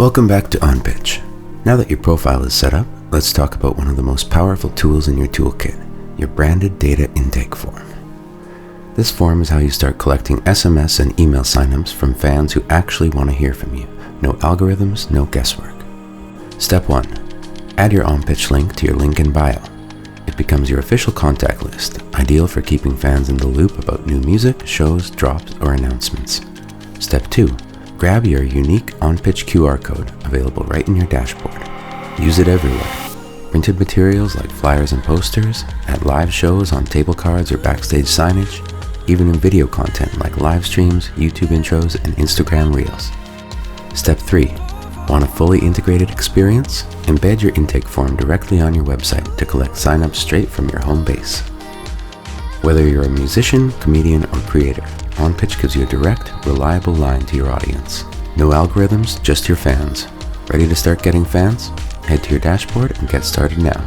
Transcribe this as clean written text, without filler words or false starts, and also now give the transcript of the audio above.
Welcome back to OnPitch. Now that your profile is set up, let's talk about one of the most powerful tools in your toolkit, your branded data intake form. This form is how you start collecting SMS and email signups from fans who actually want to hear from you. No algorithms, no guesswork. Step 1. Add your OnPitch link to your link in bio. It becomes your official contact list, ideal for keeping fans in the loop about new music, shows, drops, or announcements. Step 2. Grab your unique OnPitch QR code, available right in your dashboard. Use it everywhere. Printed materials like flyers and posters, at live shows on table cards or backstage signage, even in video content like live streams, YouTube intros, and Instagram Reels. Step 3. Want a fully integrated experience? Embed your intake form directly on your website to collect signups straight from your home base. Whether you're a musician, comedian, or creator, OnPitch gives you a direct, reliable line to your audience. No algorithms, just your fans. Ready to start getting fans? Head to your dashboard and get started now.